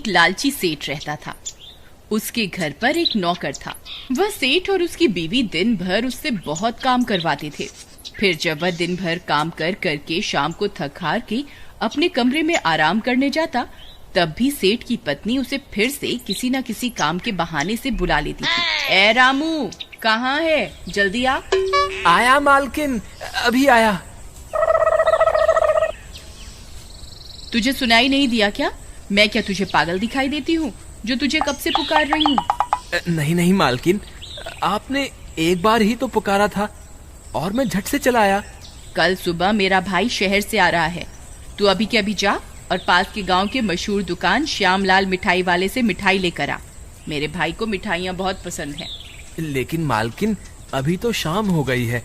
एक लालची सेठ रहता था। उसके घर पर एक नौकर था। वह सेठ और उसकी बीवी दिन भर उससे बहुत काम करवाते थे। फिर जब वह दिन भर काम कर करके शाम को थक हार के अपने कमरे में आराम करने जाता, तब भी सेठ की पत्नी उसे फिर से किसी न किसी काम के बहाने से बुला लेती थी। ए रामू, कहाँ है? जल्दी आ। आया मालकिन, अभी आया। तुझे सुनाई नहीं दिया क्या? मैं क्या तुझे पागल दिखाई देती हूँ जो तुझे कब से पुकार रही हूँ? नहीं नहीं मालकिन, आपने एक बार ही तो पुकारा था और मैं झट से चला आया। कल सुबह मेरा भाई शहर से आ रहा है। तू अभी के अभी जा और पास के गांव के मशहूर दुकान श्यामलाल मिठाई वाले से मिठाई लेकर आ। मेरे भाई को मिठाइयाँ बहुत पसंद हैं। लेकिन मालकिन, अभी तो शाम हो गई है।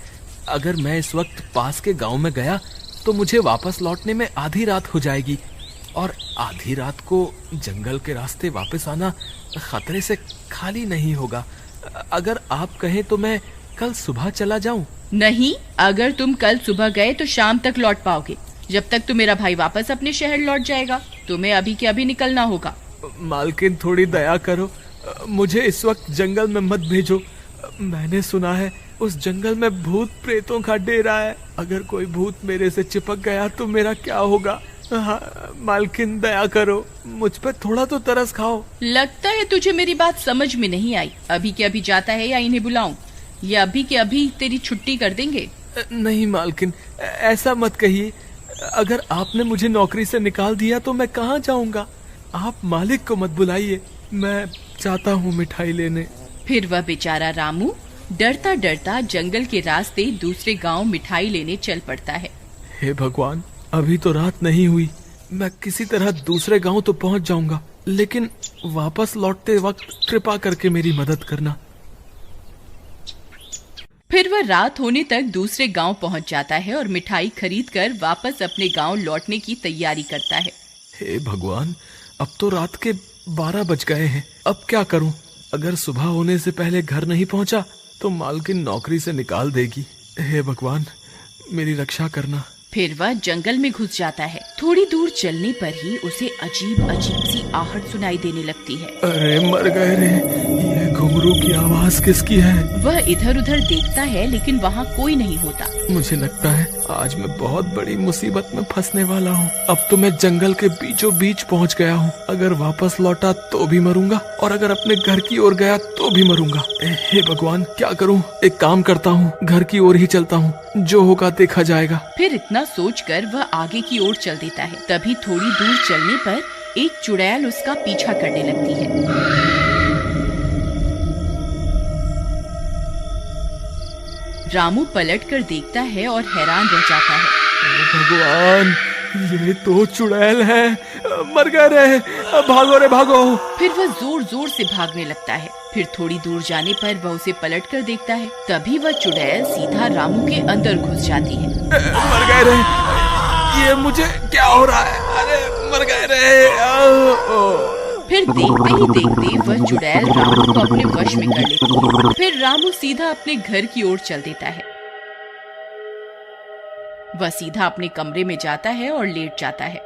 अगर मैं इस वक्त पास के गांव में गया तो मुझे वापस लौटने में आधी रात हो जाएगी, और आधी रात को जंगल के रास्ते वापस आना खतरे से खाली नहीं होगा। अगर आप कहें तो मैं कल सुबह चला जाऊं। नहीं, अगर तुम कल सुबह गए तो शाम तक लौट पाओगे। जब तक तो मेरा भाई वापस अपने शहर लौट जाएगा। तुम्हें अभी के अभी निकलना होगा। मालकिन, थोड़ी दया करो, मुझे इस वक्त जंगल में मत भेजो। मैंने सुना है उस जंगल में भूत प्रेतों का डेरा है। अगर कोई भूत मेरे से चिपक गया तो मेरा क्या होगा? हाँ, मालकिन दया करो, मुझ पर थोड़ा तो तरस खाओ। लगता है तुझे मेरी बात समझ में नहीं आई। अभी के अभी जाता है या इन्हें बुलाऊं? ये अभी के अभी तेरी छुट्टी कर देंगे। नहीं मालकिन, ऐसा मत कहिए। अगर आपने मुझे नौकरी से निकाल दिया तो मैं कहाँ जाऊंगा? आप मालिक को मत बुलाइए, मैं चाहता हूँ मिठाई लेने। फिर वह बेचारा रामू डरता डरता जंगल के रास्ते दूसरे गांव मिठाई लेने चल पड़ता है। हे भगवान, अभी तो रात नहीं हुई। मैं किसी तरह दूसरे गांव तो पहुंच जाऊंगा, लेकिन वापस लौटते वक्त कृपा करके मेरी मदद करना। फिर वह रात होने तक दूसरे गांव पहुंच जाता है और मिठाई खरीदकर वापस अपने गांव लौटने की तैयारी करता है। हे भगवान, अब तो रात के 12 बज गए हैं। अब क्या करूं? अगर सुबह होने से पहले घर नहीं पहुंचा तो मालकिन नौकरी से निकाल देगी। हे भगवान, मेरी रक्षा करना। फिर वह जंगल में घुस जाता है। थोड़ी दूर चलने पर ही उसे अजीब अजीब सी आहट सुनाई देने लगती है। अरे मर गए रे, ये घुंघरू की आवाज किसकी है? वह इधर उधर देखता है लेकिन वहाँ कोई नहीं होता। मुझे लगता है आज मैं बहुत बड़ी मुसीबत में फंसने वाला हूँ। अब तो मैं जंगल के बीचों बीच पहुँच गया हूँ। अगर वापस लौटा तो भी मरूंगा, और अगर अपने घर की ओर गया तो भी मरूंगा। हे भगवान, क्या करूँ? एक काम करता हूँ, घर की ओर ही चलता हूँ, जो होगा देखा जाएगा। फिर इतना सोचकर वह आगे की ओर चल देता है। तभी थोड़ी दूर चलने पर एक चुड़ैल उसका पीछा करने लगती है। रामू पलटकर देखता है और हैरान रह जाता है। भगवान, ये तो चुड़ैल है। मर गए रे, भागो रे भागो। फिर वह जोर जोर से भागने लगता है। फिर थोड़ी दूर जाने पर वह उसे पलटकर देखता है। तभी वह चुड़ैल सीधा रामू के अंदर घुस जाती है। मर गए रे, ये मुझे क्या हो रहा है? अरे मर गए रे। फिर देखते ही देखते वह चुड़ैल रामू को अपने वश में कर लेती है। फिर रामू सीधा अपने घर की ओर चल देता है। वह सीधा अपने कमरे में जाता है और लेट जाता है।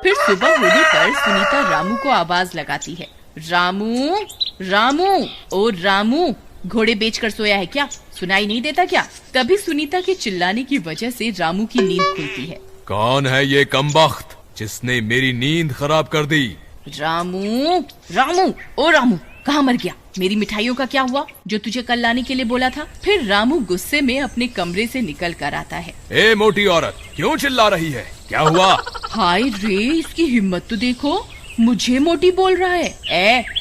फिर सुबह होने पर सुनीता रामू को आवाज लगाती है। रामू, रामू, ओ रामू, घोड़े बेचकर सोया है क्या? सुनाई नहीं देता क्या? तभी सुनीता के चिल्लाने की वजह से रामू की नींद खुलती है। कौन है ये कमबख्त जिसने मेरी नींद खराब कर दी? रामू, रामू, ओ रामू, कहाँ मर गया? मेरी मिठाइयों का क्या हुआ जो तुझे कल लाने के लिए बोला था? फिर रामू गुस्से में अपने कमरे से निकल कर आता है। ए मोटी औरत, क्यों चिल्ला रही है? क्या हुआ? हाय रे, इसकी हिम्मत तो देखो, मुझे मोटी बोल रहा है।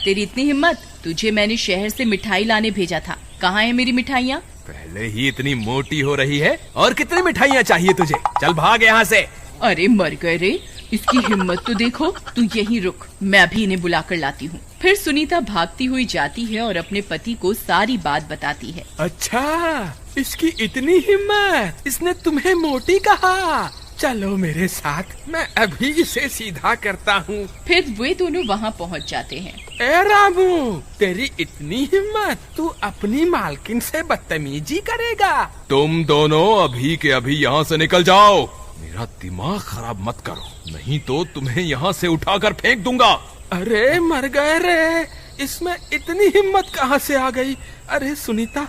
तेरी इतनी हिम्मत? तुझे मैंने शहर से मिठाई लाने भेजा था। कहाँ है मेरी मिठाइयाँ? पहले ही इतनी मोटी हो रही है और कितनी मिठाइयाँ चाहिए तुझे? चल भाग यहाँ से। अरे मर गए रे, इसकी हिम्मत तो देखो। तू यहीं रुक, मैं अभी इन्हें बुला कर लाती हूँ। फिर सुनीता भागती हुई जाती है और अपने पति को सारी बात बताती है। अच्छा, इसकी इतनी हिम्मत, इसने तुम्हें मोटी कहा? चलो मेरे साथ, मैं अभी इसे सीधा करता हूँ। फिर वे दोनों वहाँ पहुँच जाते हैं। ए रामू, तेरी इतनी हिम्मत, तू अपनी मालकिन से बदतमीजी करेगा? तुम दोनों अभी के अभी यहाँ से निकल जाओ, मेरा दिमाग खराब मत करो, नहीं तो तुम्हें यहाँ से उठाकर फेंक दूंगा। अरे मर गए रे, इसमें इतनी हिम्मत कहाँ से आ गई? अरे सुनीता,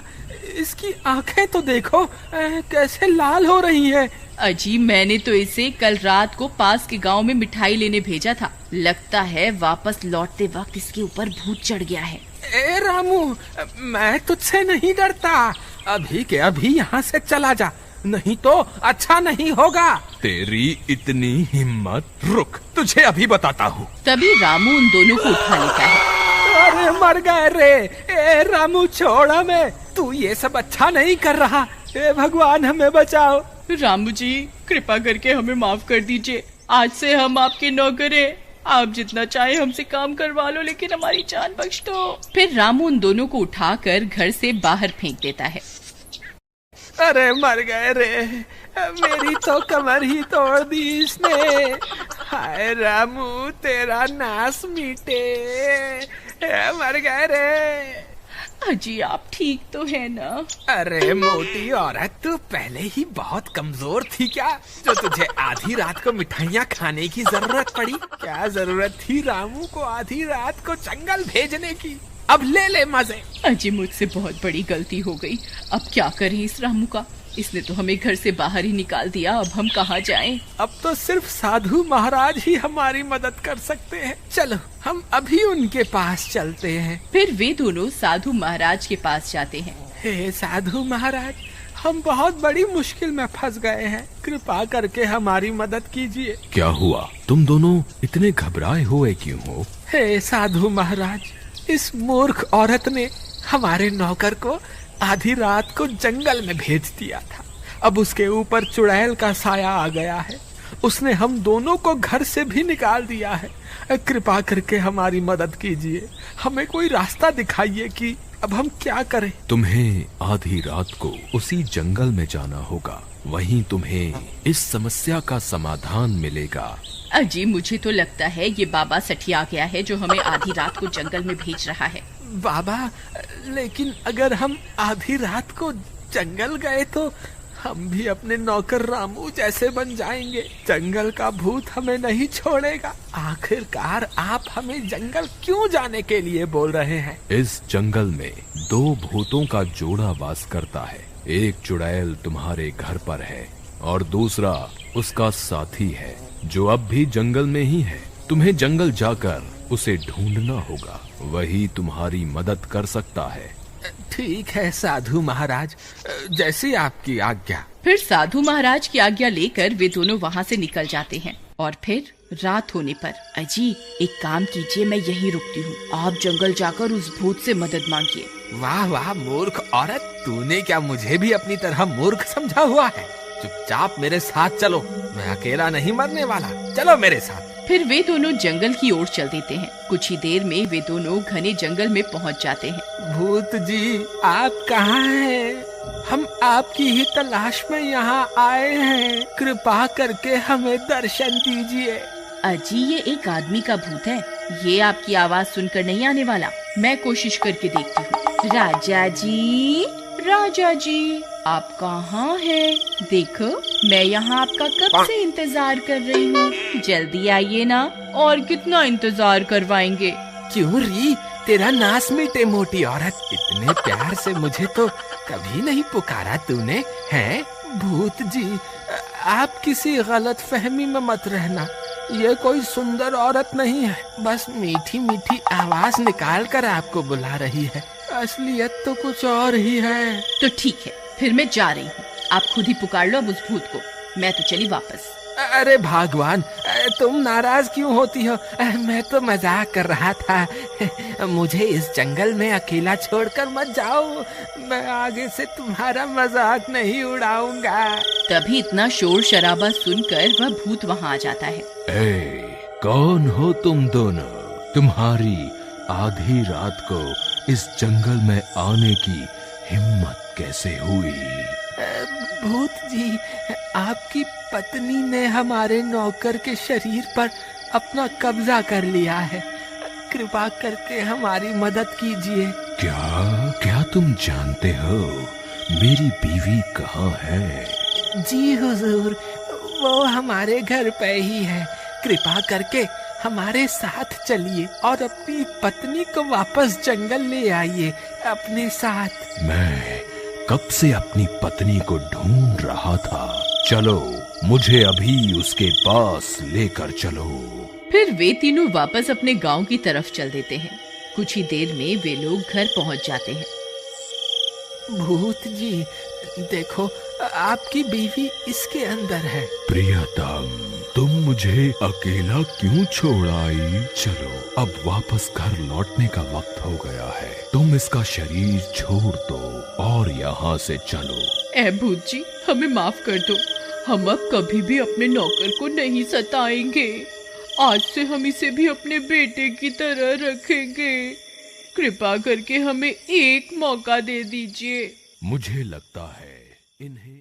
इसकी आंखें तो देखो कैसे लाल हो रही हैं। अजी, मैंने तो इसे कल रात को पास के गांव में मिठाई लेने भेजा था। लगता है वापस लौटते वक्त इसके ऊपर भूत चढ़ गया है। ए रामू, मैं तुझसे नहीं डरता, अभी के अभी यहाँ से चला जा, नहीं तो अच्छा नहीं होगा। तेरी इतनी हिम्मत, रुक तुझे अभी बताता हूँ। तभी रामू उन दोनों को उठा लेता है। अरे मर गए रे। ए रामू, छोड़ हमें, तू ये सब अच्छा नहीं कर रहा। ए भगवान, हमें बचाओ। रामू जी, कृपा करके हमें माफ कर दीजिए। आज से हम आपके नौकर हैं। आप जितना चाहे हमसे काम करवा लो, लेकिन हमारी जान बख्श दो। फिर रामू उन दोनों को उठाकर घर से बाहर फेंक देता है। अरे मर गए रे, मेरी तो कमर ही तोड़ दी इसने। हाय रामू, तेरा नाश मीटे। मर गए रे। अजी, आप ठीक तो है ना? अरे मोटी औरत, तू पहले ही बहुत कमजोर थी क्या, जो तुझे आधी रात को मिठाइयाँ खाने की जरूरत पड़ी? क्या जरूरत थी रामू को आधी रात को जंगल भेजने की? अब ले ले मजे। अजी, मुझसे बहुत बड़ी गलती हो गई। अब क्या करें इस रामू का? इसने तो हमें घर से बाहर ही निकाल दिया। अब हम कहाँ जाएं? अब तो सिर्फ साधु महाराज ही हमारी मदद कर सकते हैं। चलो, हम अभी उनके पास चलते हैं। फिर वे दोनों साधु महाराज के पास जाते हैं। हे साधु महाराज, हम बहुत बड़ी मुश्किल में फंस गए हैं, कृपा करके हमारी मदद कीजिए। क्या हुआ? तुम दोनों इतने घबराए हुए क्यों हो? हे साधु महाराज, इस मूर्ख औरत ने हमारे नौकर को आधी रात को जंगल में भेज दिया था। अब उसके ऊपर चुड़ैल का साया आ गया है। उसने हम दोनों को घर से भी निकाल दिया है। कृपा करके हमारी मदद कीजिए, हमें कोई रास्ता दिखाइए कि अब हम क्या करें। तुम्हें आधी रात को उसी जंगल में जाना होगा, वहीं तुम्हें इस समस्या का समाधान मिलेगा। अजी, मुझे तो लगता है ये बाबा सठिया गया है, जो हमें आधी रात को जंगल में भेज रहा है। बाबा, लेकिन अगर हम आधी रात को जंगल गए तो हम भी अपने नौकर रामू जैसे बन जाएंगे। जंगल का भूत हमें नहीं छोड़ेगा। आखिरकार आप हमें जंगल क्यों जाने के लिए बोल रहे हैं? इस जंगल में दो भूतों का जोड़ा वास करता है। एक चुड़ैल तुम्हारे घर पर है और दूसरा उसका साथी है, जो अब भी जंगल में ही है। तुम्हें जंगल जाकर उसे ढूंढना होगा, वही तुम्हारी मदद कर सकता है। ठीक है साधु महाराज, जैसी आपकी आज्ञा। फिर साधु महाराज की आज्ञा लेकर वे दोनों वहाँ से निकल जाते हैं। और फिर रात होने पर, अजी एक काम कीजिए, मैं यहीं रुकती हूँ, आप जंगल जाकर उस भूत से मदद मांगिए। वाह वाह मूर्ख औरत, तूने क्या मुझे भी अपनी तरह मूर्ख समझा हुआ है? चुपचाप मेरे साथ चलो, मैं अकेला नहीं मरने वाला, चलो मेरे साथ। फिर वे दोनों जंगल की ओर चल देते हैं। कुछ ही देर में वे दोनों घने जंगल में पहुंच जाते हैं। भूत जी, आप कहाँ हैं? हम आपकी ही तलाश में यहाँ आए हैं, कृपा करके हमें दर्शन दीजिए। अजी, ये एक आदमी का भूत है, ये आपकी आवाज सुनकर नहीं आने वाला। मैं कोशिश करके देखती हूँ। राजा जी, राजा जी, आप कहाँ हैं? देखो, मैं यहाँ आपका कब से इंतजार कर रही हूँ, जल्दी आइए ना। और कितना इंतजार करवाएंगे? क्यों री, तेरा नाश मिटे मोटी औरत, इतने प्यार से मुझे तो कभी नहीं पुकारा तूने, हैं? भूत जी, आप किसी गलत फहमी में मत रहना, ये कोई सुंदर औरत नहीं है, बस मीठी मीठी आवाज निकाल कर आपको बुला रही है। असलियत तो कुछ और ही है। तो ठीक है, फिर मैं जा रही हूँ, आप खुद ही पुकार लो अब उस भूत को। मैं तो चली वापस। अरे भगवान, तुम नाराज क्यों होती हो? मैं तो मजाक कर रहा था। मुझे इस जंगल में अकेला छोड़कर मत जाओ, मैं आगे से तुम्हारा मजाक नहीं उड़ाऊंगा। तभी इतना शोर शराबा सुनकर वह भूत वहाँ आ जाता है। कौन हो तुम दोनों? तुम्हारी आधी रात को इस जंगल में आने की हिम्मत कैसे हुई? भूत जी, आपकी पत्नी ने हमारे नौकर के शरीर पर अपना कब्जा कर लिया है, कृपा करके हमारी मदद कीजिए। क्या तुम जानते हो मेरी बीवी कहाँ है? जी हुजूर, वो हमारे घर पे ही है। कृपा करके हमारे साथ चलिए और अपनी पत्नी को वापस जंगल ले आइए अपने साथ। मैं कब से अपनी पत्नी को ढूंढ रहा था। चलो, मुझे अभी उसके पास लेकर चलो। फिर वे तीनों वापस अपने गांव की तरफ चल देते हैं। कुछ ही देर में वे लोग घर पहुंच जाते हैं। भूत जी, देखो, आपकी बीवी इसके अंदर है। प्रियतम, तुम मुझे अकेला क्यों छोड़ आई? चलो, अब वापस घर लौटने का वक्त हो गया है। तुम इसका शरीर छोड़ दो और यहाँ से चलो। ए भूत जी, हमें माफ कर दो। हम अब कभी भी अपने नौकर को नहीं सताएंगे। आज से हम इसे भी अपने बेटे की तरह रखेंगे। कृपा करके हमें एक मौका दे दीजिए। मुझे लगता है इन्हें